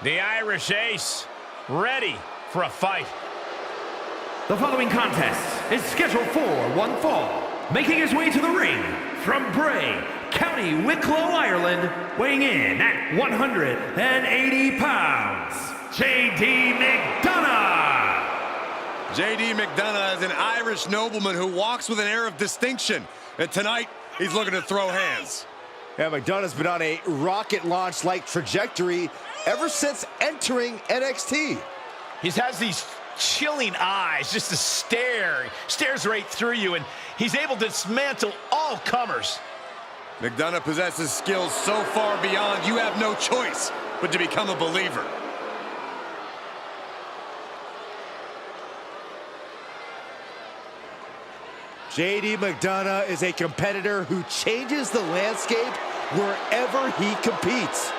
The Irish Ace, ready for a fight. The following contest is scheduled for one fall. Making his way to the ring from Bray, County Wicklow, Ireland, weighing in at 180 pounds, J.D. McDonough. J.D. McDonough is an Irish nobleman who walks with an air of distinction. And tonight, he's looking to throw hands. Yeah, McDonough's been on a rocket launch-like trajectory ever since entering NXT. He has these chilling eyes, just a stare. He stares right through you, and he's able to dismantle all comers. McDonough possesses skills so far beyond you have no choice but to become a believer. J.D. McDonough is a competitor who changes the landscape wherever he competes.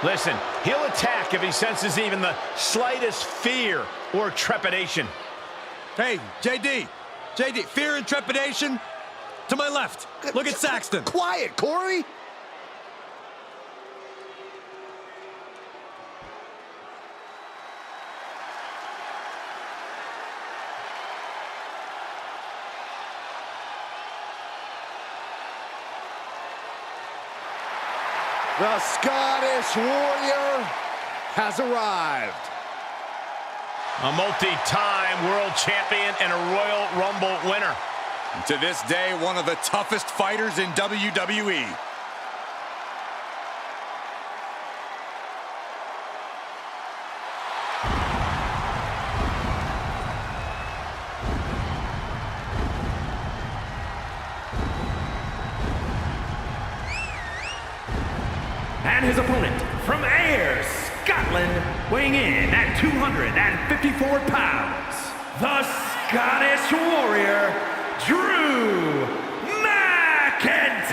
Listen, he'll attack if he senses even the slightest fear or trepidation. Hey, J.D., fear and trepidation? To my left. Look at Saxton. Quiet, Corey. The Scottish Warrior has arrived. A multi-time world champion and a Royal Rumble winner. To this day, one of the toughest fighters in WWE. And his opponent from Ayr, Scotland, weighing in at 254 pounds, the Scottish Warrior, Drew McIntyre.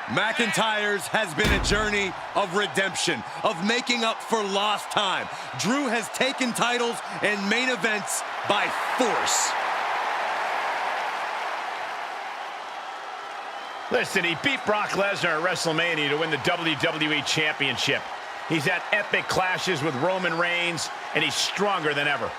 McIntyre's has been a journey of redemption, of making up for lost time. Drew has taken titles and main events by force. Listen, he beat Brock Lesnar at WrestleMania to win the WWE Championship. He's had epic clashes with Roman Reigns, and he's stronger than ever.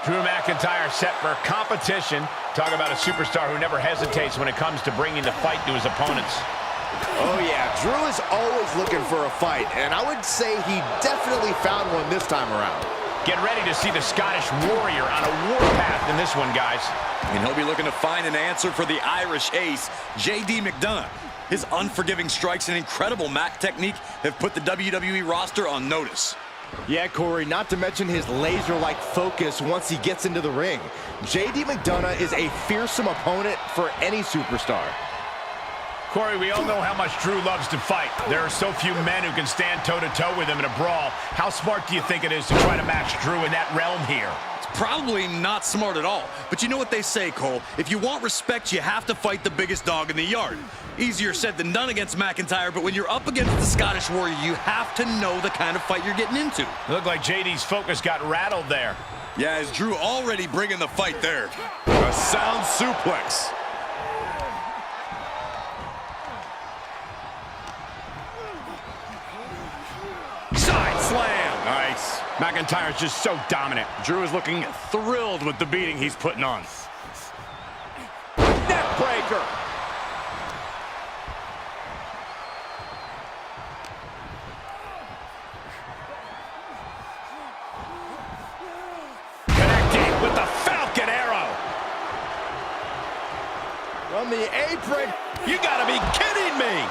Drew McIntyre set for competition. Talk about a superstar who never hesitates when it comes to bringing the fight to his opponents. Oh yeah, Drew is always looking for a fight, and I would say he definitely found one this time around. Get ready to see the Scottish Warrior on a warpath in this one, guys. And he'll be looking to find an answer for the Irish Ace, J.D. McDonough. His unforgiving strikes and incredible mat technique have put the WWE roster on notice. Yeah, Corey, not to mention his laser-like focus once he gets into the ring. J.D. McDonough is a fearsome opponent for any superstar. Corey, we all know how much Drew loves to fight. There are so few men who can stand toe-to-toe with him in a brawl. How smart do you think it is to try to match Drew in that realm here? It's probably not smart at all. But you know what they say, Cole? If you want respect, you have to fight the biggest dog in the yard. Easier said than done against McIntyre, but when you're up against the Scottish Warrior, you have to know the kind of fight you're getting into. It looked like JD's focus got rattled there. Yeah, as Drew already bringing the fight there. A sound suplex. Side slam. Nice. McIntyre's just so dominant. Drew is looking thrilled with the beating he's putting on. Neck breaker. Connecting with the Falcon Arrow. From the apron. You gotta be kidding me.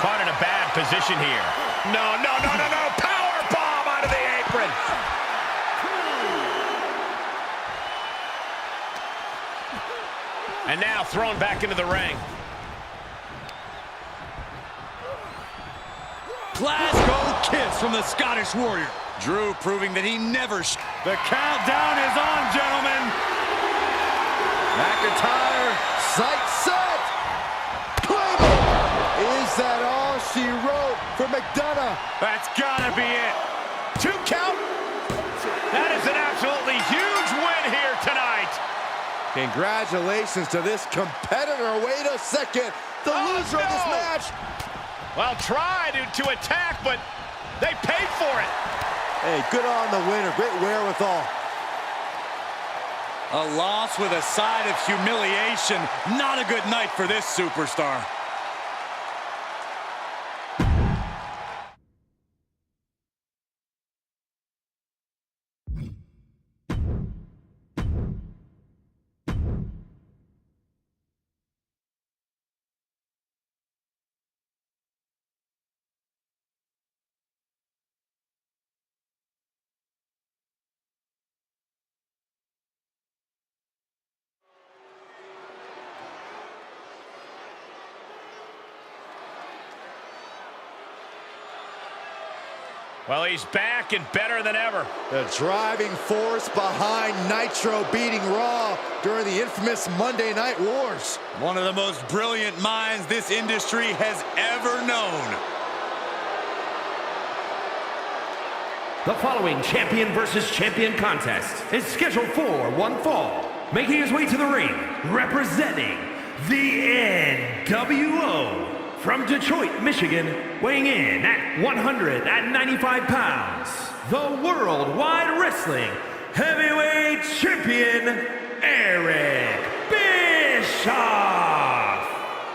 Caught in a bad position here. No. Power bomb out of the apron. And now thrown back into the ring. Glasgow kiss from the Scottish Warrior. Drew proving that he never... The countdown is on, gentlemen. McIntyre, sight set. Claymore is that all she wrote for McDonough? That's gotta be it. 2 count. That is an absolutely huge win here tonight. Congratulations to this competitor. Wait a second. The loser of this match. Well, tried to attack, but they paid for it. Hey, good on the winner. Great wherewithal. A loss with a side of humiliation. Not a good night for this superstar. Well, he's back and better than ever. The driving force behind Nitro beating Raw during the infamous Monday Night Wars. One of the most brilliant minds this industry has ever known. The following champion versus champion contest is scheduled for one fall. Making his way to the ring, representing the NWO. From Detroit, Michigan, weighing in at 195 pounds, the Worldwide Wrestling Heavyweight Champion, Eric Bischoff.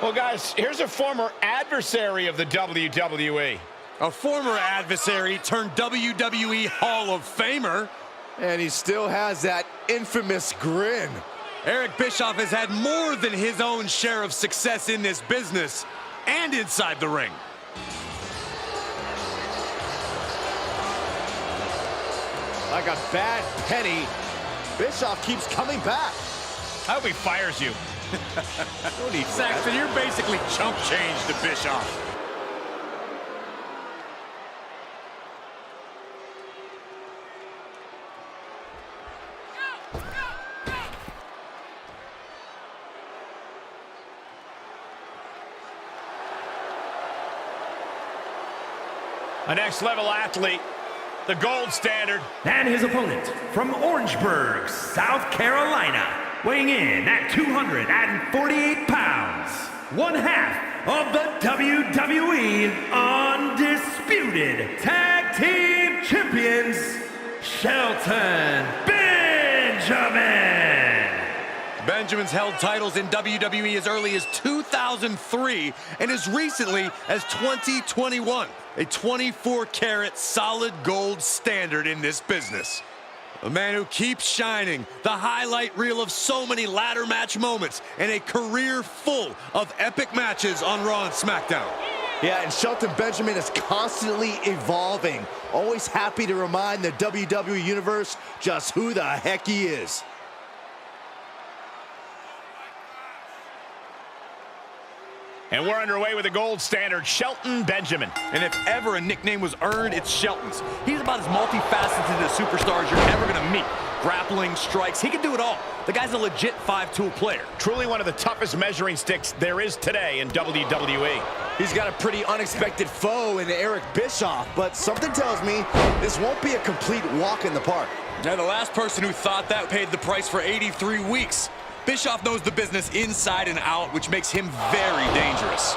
Well, guys, here's a former adversary of the WWE. A former adversary turned WWE Hall of Famer. And he still has that infamous grin. Eric Bischoff has had more than his own share of success in this business and inside the ring. Like a bad penny, Bischoff keeps coming back. I hope he fires you. Saxton, you're basically chump change to Bischoff. A next-level athlete, the gold standard. And his opponent from Orangeburg, South Carolina, weighing in at 248 pounds, one half of the WWE Undisputed Tag Team Champions, Shelton Benjamin. Benjamin's held titles in WWE as early as 2003 and as recently as 2021. A 24-karat solid gold standard in this business. A man who keeps shining, the highlight reel of so many ladder match moments, and a career full of epic matches on Raw and SmackDown. Yeah, and Shelton Benjamin is constantly evolving. Always happy to remind the WWE Universe just who the heck he is. And we're underway with the gold standard, Shelton Benjamin. And if ever a nickname was earned, it's Shelton's. He's about as multifaceted a superstar as you're ever going to meet. Grappling, strikes, he can do it all. The guy's a legit 5-tool player. Truly one of the toughest measuring sticks there is today in WWE. He's got a pretty unexpected foe in Eric Bischoff, but something tells me this won't be a complete walk in the park. Now, the last person who thought that paid the price for 83 weeks. Bischoff knows the business inside and out, which makes him very dangerous.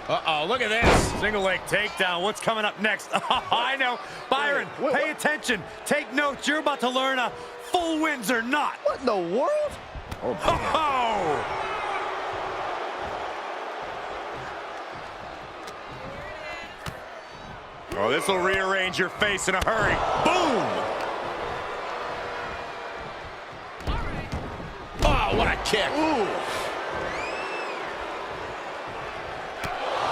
Uh-oh, look at this. Single leg takedown. What's coming up next? I know. Byron, pay attention. Take notes. You're about to learn a full wins or not. What in the world? Oh! Oh, this will rearrange your face in a hurry. Boom! Oh, what a kick. Ooh.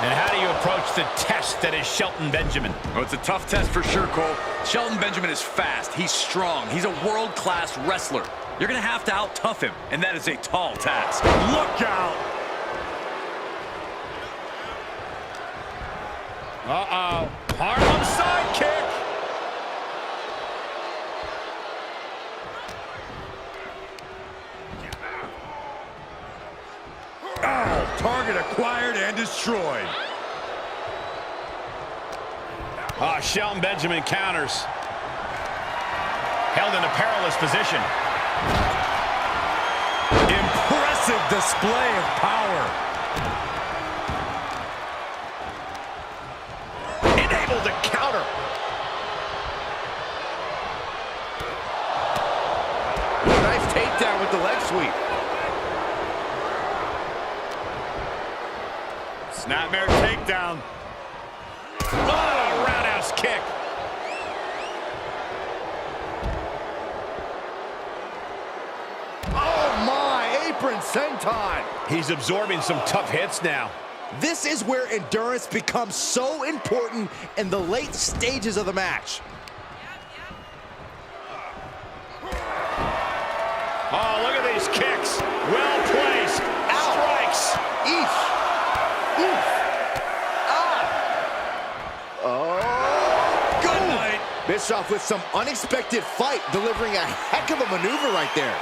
And how do you approach the test that is Shelton Benjamin? Oh, it's a tough test for sure, Cole. Shelton Benjamin is fast. He's strong. He's a world-class wrestler. You're going to have to out-tough him, and that is a tall task. Look out! Uh-oh. Harlem sidekick. target acquired and destroyed. Shelton Benjamin counters. Held in a perilous position. Impressive display of power. Enabled to counter. Nice takedown with the leg sweep. Snapmare takedown. Oh, roundhouse kick. Oh my, apron senton. He's absorbing some tough hits now. This is where endurance becomes so important in the late stages of the match. Oh, look at these kicks. Well placed. Strikes. Eesh. Oof. Ah. Oh. Good night. Bischoff with some unexpected fight, delivering a heck of a maneuver right there.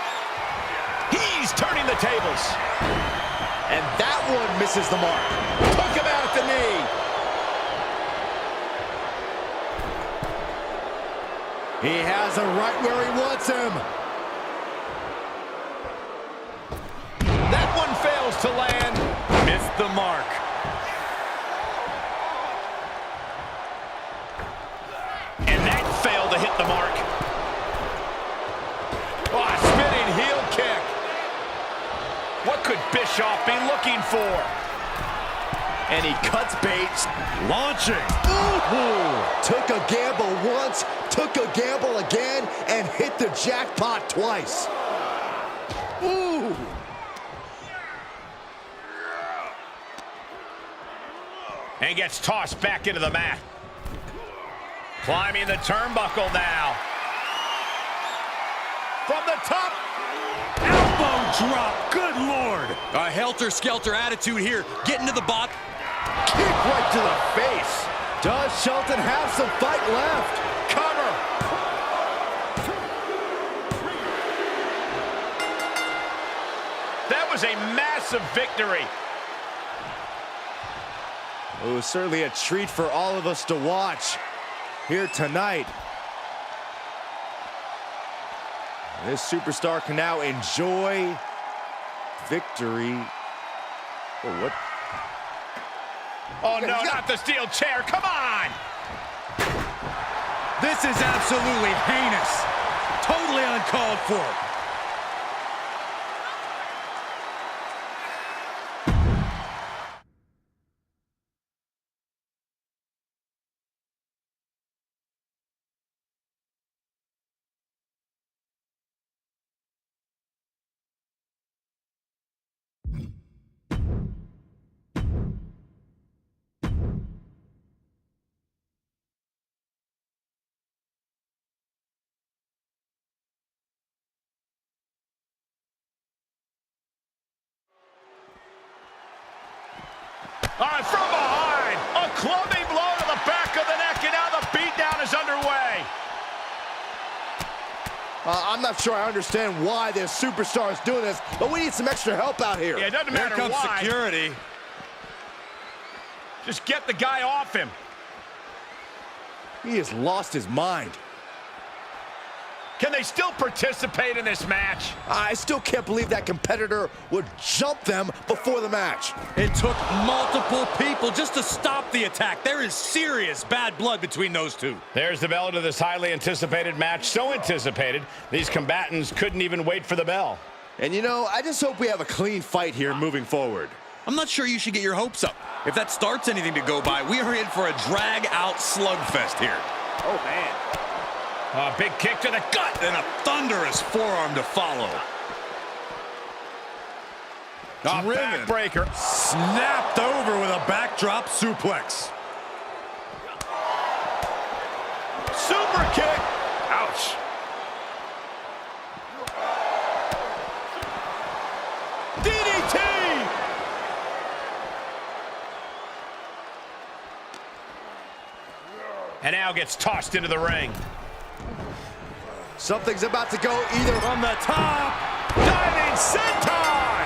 He's turning the tables. And that one misses the mark. Took him out at the knee. He has him right where he wants him. That one fails to land. Missed the mark. And that failed to hit the mark. Oh, a spinning heel kick. What could Bischoff be looking for? And he cuts bait. Launching. Ooh. Took a gamble once, took a gamble again, and hit the jackpot twice. Ooh. And gets tossed back into the mat. Climbing the turnbuckle now. From the top. Elbow drop. Good Lord. A helter-skelter attitude here. Getting to the bot. Kick right to the face. Does Shelton have some fight left? Cover. That was a massive victory. It was certainly a treat for all of us to watch here tonight. This superstar can now enjoy victory. Oh, what? Oh, no, not the steel chair. Come on. This is absolutely heinous. Totally uncalled for. From behind, a clubbing blow to the back of the neck, and now the beatdown is underway. I'm not sure I understand why this superstar is doing this, but we need some extra help out here. Yeah, it doesn't matter Here comes why. security. Just get the guy off him. He has lost his mind. Can they still participate in this match? I still can't believe that competitor would jump them before the match. It took multiple people just to stop the attack. There is serious bad blood between those two. There's the bell to this highly anticipated match. So anticipated, these combatants couldn't even wait for the bell. And you know, I just hope we have a clean fight here moving forward. I'm not sure you should get your hopes up. If that starts anything to go by, we are in for a drag-out slugfest here. Oh, man. A big kick to the gut. And a thunderous forearm to follow. A backbreaker. Snapped over with a backdrop suplex. Super kick. Ouch. DDT. And now gets tossed into the ring. Something's about to go either From the top. Diving senton.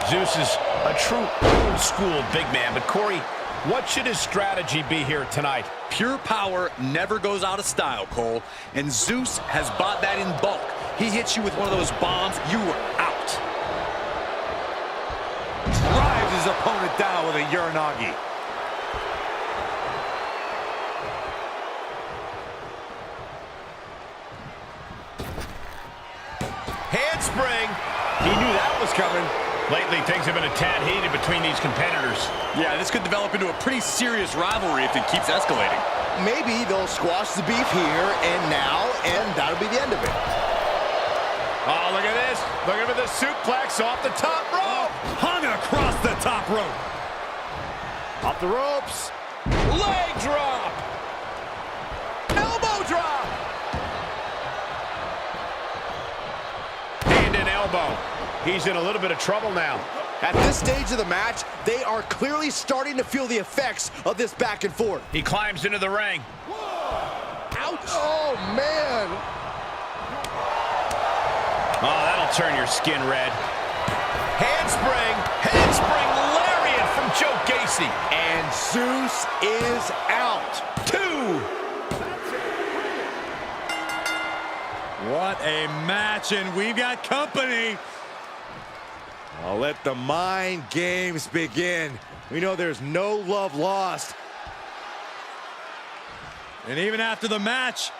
Zeus is a true old-school big man, but Corey, what should his strategy be here tonight? Pure power never goes out of style, Cole, and Zeus has bought that in bulk. He hits you with one of those bombs, you were out. Drives his opponent down with a Uranagi. Handspring. He knew that was coming. Lately, things have been a tad heated between these competitors. Yeah, this could develop into a pretty serious rivalry if it keeps escalating. Maybe they'll squash the beef here and now, and that'll be the end of it. Oh, look at this. Look at the suplex off the top rope. Hung across the top rope. Off the ropes. Leg drop. Elbow drop. Hand and elbow. He's in a little bit of trouble now. At this stage of the match, they are clearly starting to feel the effects of this back and forth. He climbs into the ring. Ouch! Oh, man! Oh, that'll turn your skin red. Handspring lariat from Joe Gacy. And Zeus is out. 2. What a match, and we've got company. I'll let the mind games begin. We know there's no love lost. And even after the match,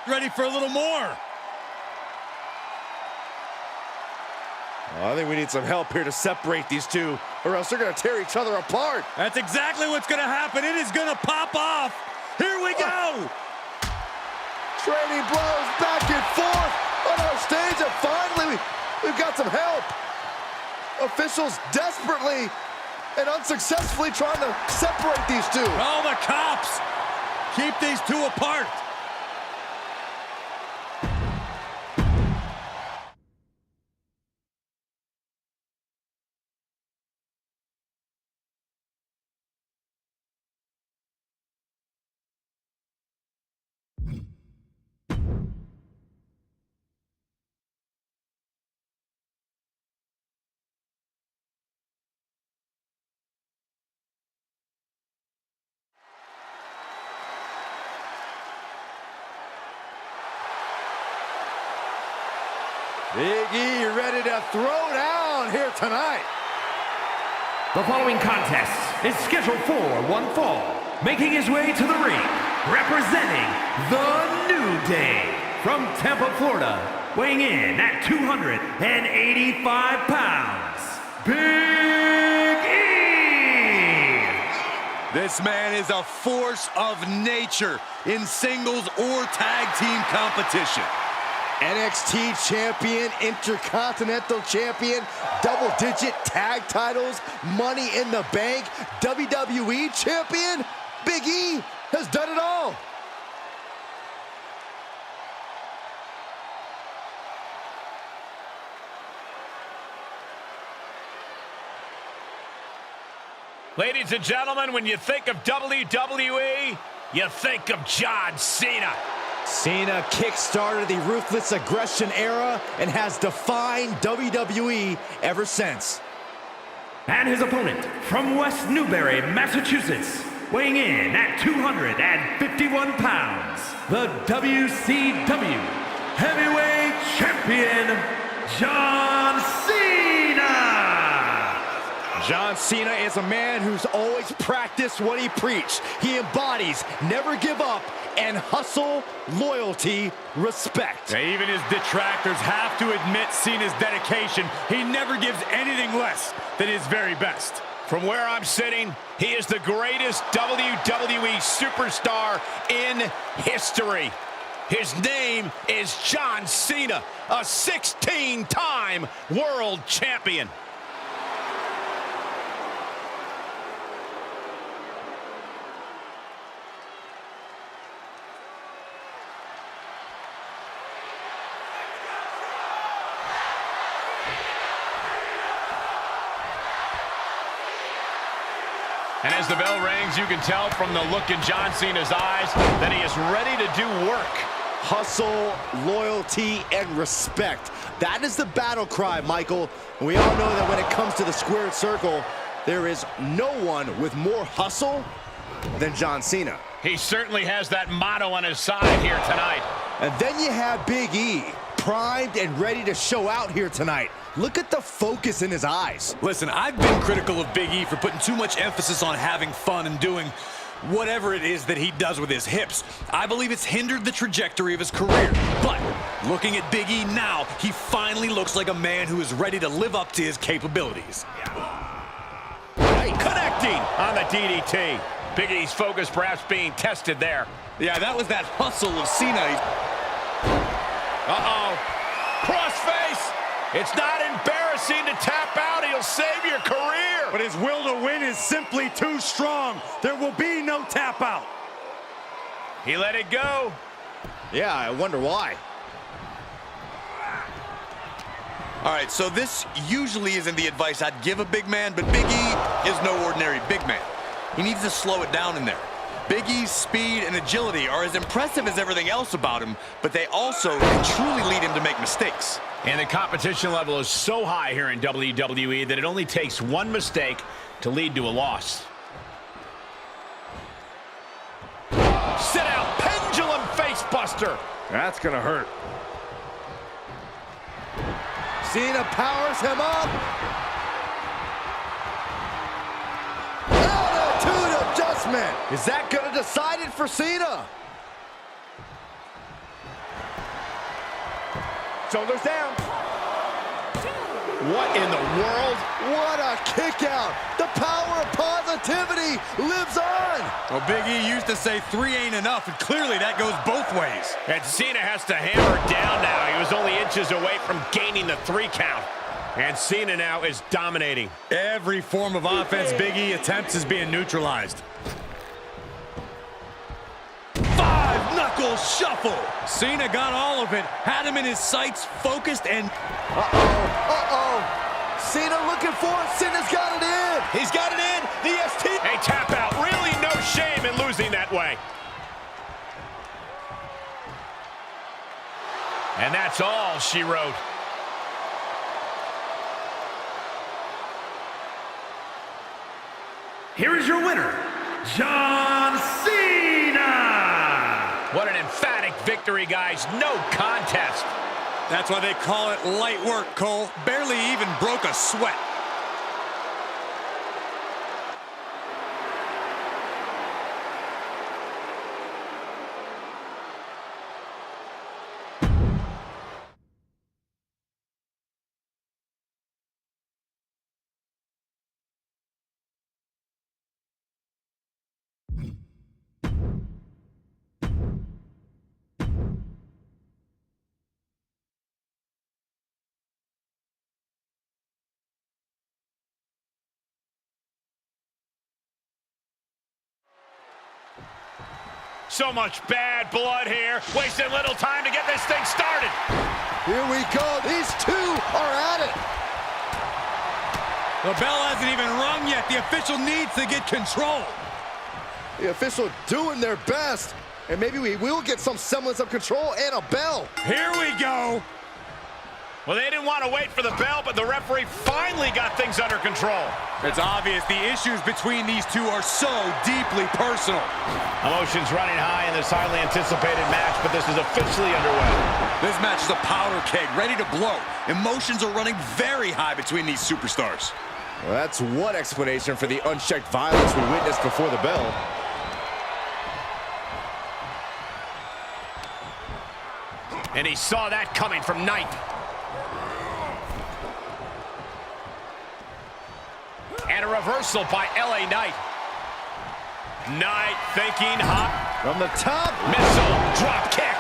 ready for a little more. Well, I think we need some help here to separate these two, or else they're going to tear each other apart. That's exactly what's going to happen. It is going to pop off. Here we go. Trading blows back and forth on our stage, and finally we've got some help. Officials desperately and unsuccessfully trying to separate these two. Oh, the cops. Keep these two apart. Big E ready to throw down here tonight. The following contest is scheduled for one fall. Making his way to the ring, representing the New Day from Tampa, Florida, weighing in at 285 pounds, Big E! This man is a force of nature in singles or tag team competition. NXT champion, Intercontinental champion, double-digit tag titles, Money in the Bank, WWE champion. Big E has done it all. Ladies and gentlemen, when you think of WWE, you think of John Cena. Cena kick-started the Ruthless Aggression era and has defined WWE ever since. And his opponent from West Newbury, Massachusetts, weighing in at 251 pounds, the WCW Heavyweight Champion, John Cena! John Cena is a man who's always practiced what he preached. He embodies never give up and hustle, loyalty, respect. Now, even his detractors have to admit Cena's dedication. He never gives anything less than his very best. From where I'm sitting, he is the greatest WWE superstar in history. His name is John Cena, a 16-time world champion. And as the bell rings, you can tell from the look in John Cena's eyes that he is ready to do work. Hustle, loyalty, and respect. That is the battle cry, Michael. And we all know that when it comes to the squared circle, there is no one with more hustle than John Cena. He certainly has that motto on his side here tonight. And then you have Big E, primed and ready to show out here tonight. Look at the focus in his eyes. Listen, I've been critical of Big E for putting too much emphasis on having fun and doing whatever it is that he does with his hips. I believe it's hindered the trajectory of his career. But looking at Big E now, he finally looks like a man who is ready to live up to his capabilities. Connecting on the DDT. Big E's focus perhaps being tested there. Yeah, that was that hustle of Cena. Uh-oh. Crossface. It's not embarrassing to tap out. He'll save your career. But his will to win is simply too strong. There will be no tap out. He let it go. Yeah, I wonder why. All right, so this usually isn't the advice I'd give a big man, but Big E is no ordinary big man. He needs to slow it down in there. Big E's speed and agility are as impressive as everything else about him, but they also can truly lead him to make mistakes. And the competition level is so high here in WWE that it only takes one mistake to lead to a loss. Sit out, pendulum facebuster. That's gonna hurt. Cena powers him up. Attitude adjustment. Is that gonna decide it for Cena? Shoulders down. What in the world? What a kick out. The power of positivity lives on. Well, Big E used to say 3 ain't enough, and clearly that goes both ways. And Cena has to hammer down now. He was only inches away from gaining the 3 count. And Cena now is dominating. Every form of offense Big E attempts is being neutralized. 5-knuckle shuffle. Cena got all of it, had him in his sights, focused, and... Cena looking for it. Cena's got it in. He's got it in. The ST. A tap out. Really no shame in losing that way. And that's all she wrote. Here is your winner, John Cena! What an emphatic victory, guys. No contest. That's why they call it light work, Cole. Barely even broke a sweat. So much bad blood here. Wasting little time to get this thing started. Here we go. These two are at it. The bell hasn't even rung yet. The official needs to get control. The official doing their best. And maybe we will get some semblance of control and a bell. Here we go. Well, they didn't want to wait for the bell, but the referee finally got things under control. It's obvious the issues between these two are so deeply personal. Emotions running high in this highly anticipated match, but this is officially underway. This match is a powder keg, ready to blow. Emotions are running very high between these superstars. Well, that's one explanation for the unchecked violence we witnessed before the bell. And he saw that coming from Knight. And a reversal by LA Knight. Knight thinking hop. From the top. Missile drop kick.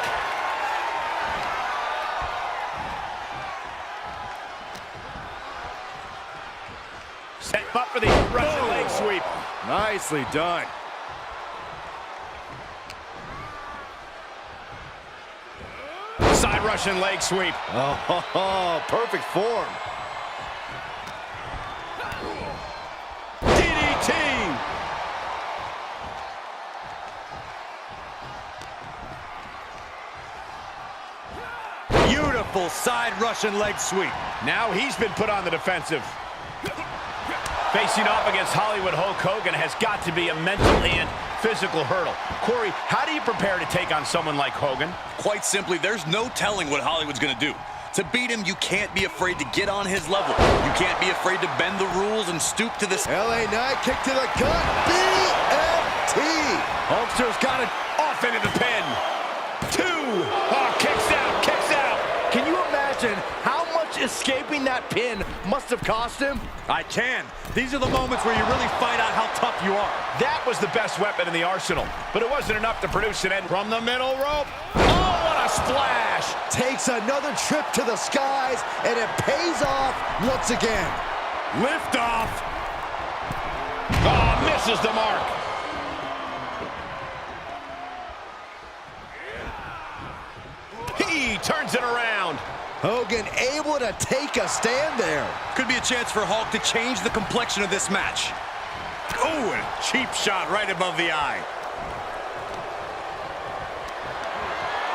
Set up for the Russian leg sweep. Nicely done. Side Russian leg sweep. Oh, perfect form. DDT. Beautiful side Russian leg sweep. Now he's been put on the defensive. Facing off against Hollywood Hulk Hogan has got to be a mental and physical hurdle. Corey, how do you prepare to take on someone like Hogan? Quite simply, there's no telling what Hollywood's gonna do. To beat him, you can't be afraid to get on his level. You can't be afraid to bend the rules and stoop to this. LA Knight, kick to the gut, BFT. Hulkster's got it off into the pin. 2. Oh, kicks out, kicks out. Can you imagine how much escaping that pin must have cost him? I can. These are the moments where you really find out how tough you are. That was the best weapon in the arsenal, but it wasn't enough to produce an end from the middle rope. Oh, what a splash! Takes another trip to the skies, and it pays off once again. Lift off. Oh, misses the mark. He turns it around. Hogan able to take a stand there. Could be a chance for Hulk to change the complexion of this match. Oh, and a cheap shot right above the eye.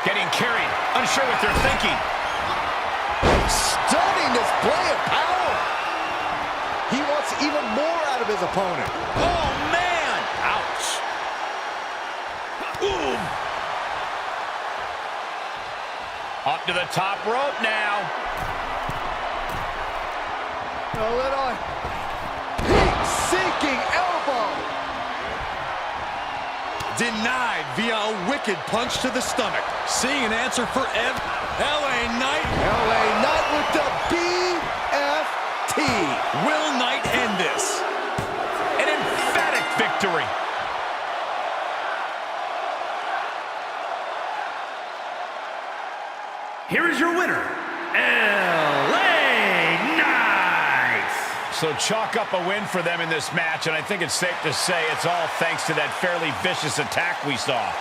Getting carried, unsure what they're thinking. Stunning display of power. He wants even more out of his opponent. Oh, man! Ouch. Ooh. Up to the top rope now. A little heat-seeking elbow. Denied via a wicked punch to the stomach. Seeing an answer for LA Knight. LA Knight with the BFT. Will Knight end this? An emphatic victory. Here is your winner, LA Knight. So chalk up a win for them in this match, and I think it's safe to say it's all thanks to that fairly vicious attack we saw.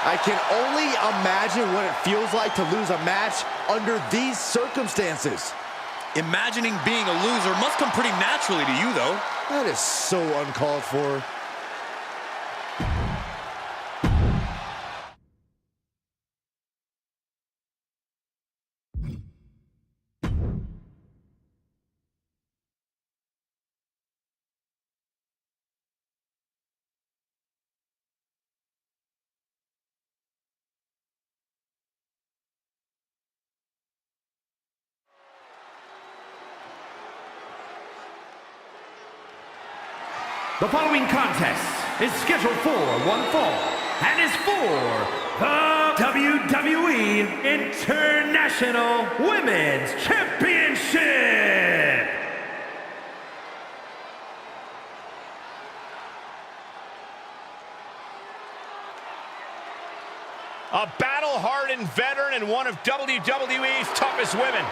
I can only imagine what it feels like to lose a match under these circumstances. Imagining being a loser must come pretty naturally to you, though. That is so uncalled for. The following contest is scheduled for one fall and is for the WWE International Women's Championship. A battle-hardened veteran and one of WWE's toughest women.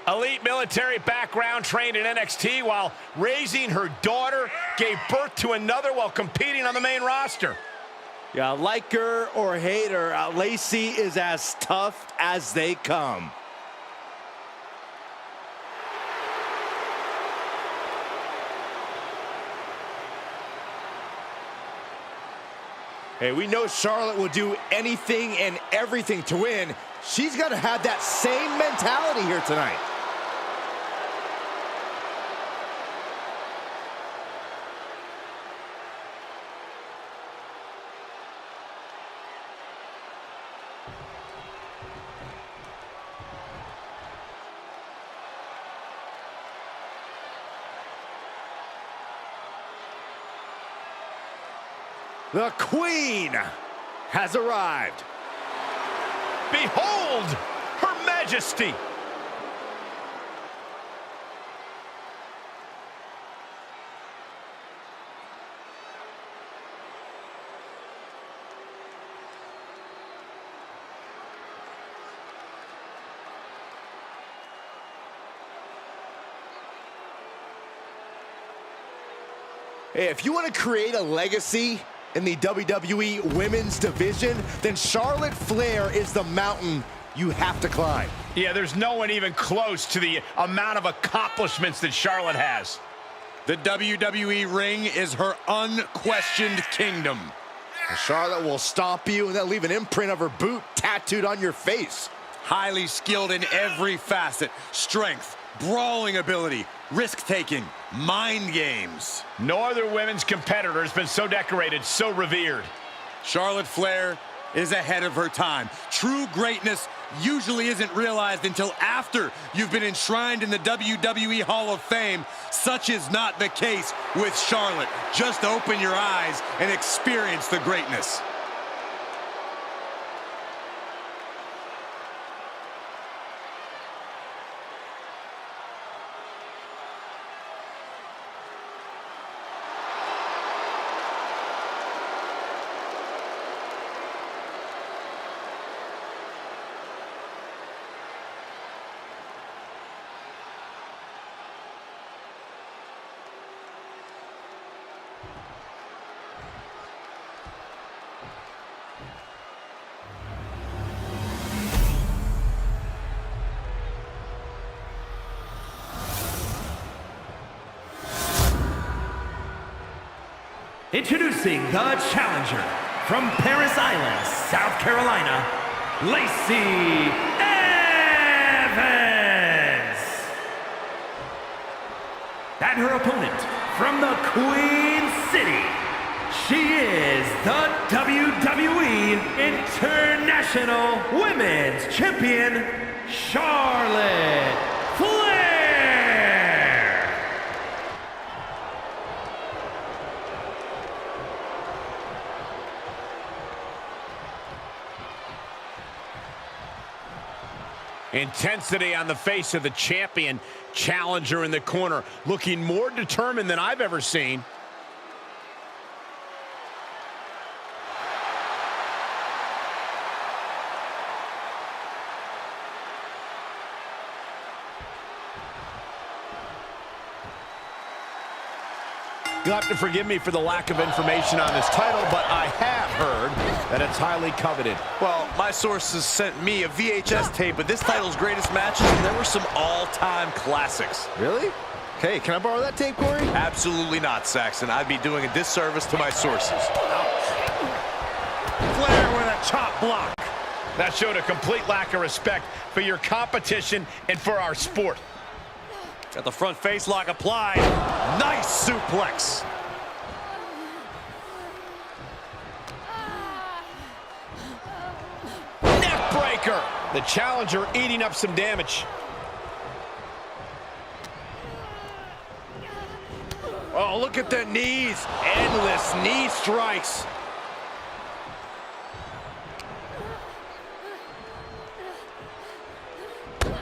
Elite military background, trained in NXT while raising her daughter, gave birth to another while competing on the main roster. Yeah, like her or hate her, Lacey is as tough as they come. Hey, we know Charlotte will do anything and everything to win. She's got to have that same mentality here tonight. The Queen has arrived. Behold, Her Majesty. Hey, if you want to create a legacy in the WWE Women's Division, then Charlotte Flair is the mountain you have to climb. Yeah, there's no one even close to the amount of accomplishments that Charlotte has. The WWE ring is her unquestioned kingdom. Charlotte will stomp you and then leave an imprint of her boot tattooed on your face. Highly skilled in every facet. Strength, brawling ability, risk-taking, mind games. No other women's competitor has been so decorated, so revered. Charlotte Flair is ahead of her time. True greatness usually isn't realized until after you've been enshrined in the WWE Hall of Fame. Such is not the case with Charlotte. Just open your eyes and experience the greatness. Introducing the challenger from Paris Island, South Carolina, Lacey Evans. And her opponent from the Queen City, she is the WWE International Women's Champion, Charlotte Flair. Intensity on the face of the champion. Challenger in the corner, looking more determined than I've ever seen. You'll have to forgive me for the lack of information on this title, but I have heard that it's highly coveted. Well, my sources sent me a VHS tape of this title's greatest matches, and there were some all-time classics. Really? Hey, can I borrow that tape, Corey? Absolutely not, Saxon. I'd be doing a disservice to my sources. Flair with a chop block. That showed a complete lack of respect for your competition and for our sport. Got the front face lock applied. Nice suplex. Neck breaker. The challenger eating up some damage. Oh, look at the knees. Endless knee strikes.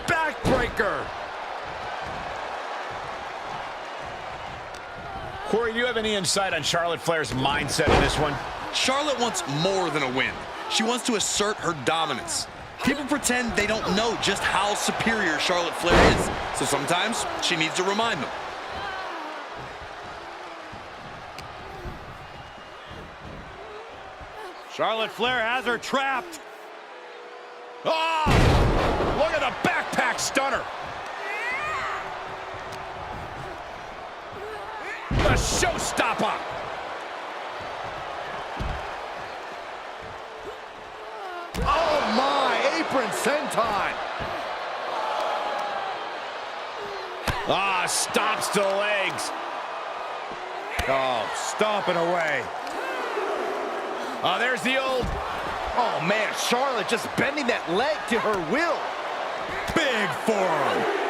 Backbreaker. Corey, do you have any insight on Charlotte Flair's mindset in this one? Charlotte wants more than a win. She wants to assert her dominance. People pretend they don't know just how superior Charlotte Flair is, so sometimes she needs to remind them. Charlotte Flair has her trapped. Oh! Look at the backpack stunner. The showstopper. Oh my, apron senton. Ah, stomps to the legs. Oh, stomping away. Oh, there's the old. Oh man, Charlotte just bending that leg to her will. Big forearm.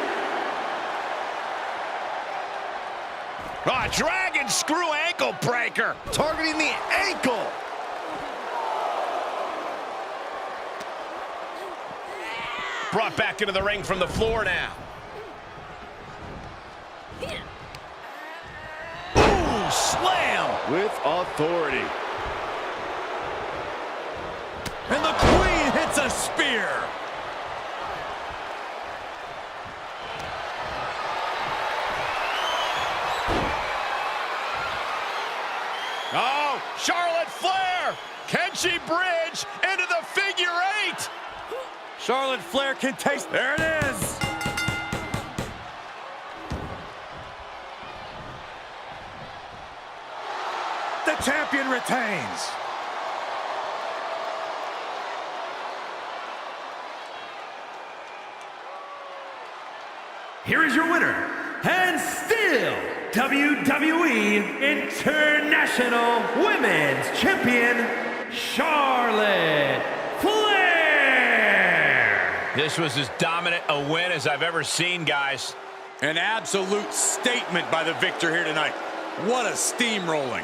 Ah, dragon screw ankle breaker. Targeting the ankle. Brought back into the ring from the floor now. Ooh, slam. With authority. And the Queen hits a spear. Oh, Charlotte Flair. Can she bridge into the figure eight? Charlotte Flair can taste. There it is. The champion retains. Here is your winner, and still WWE International Women's Champion, Charlotte Flair. This was as dominant a win as I've ever seen, guys. An absolute statement by the victor here tonight. What a steamrolling.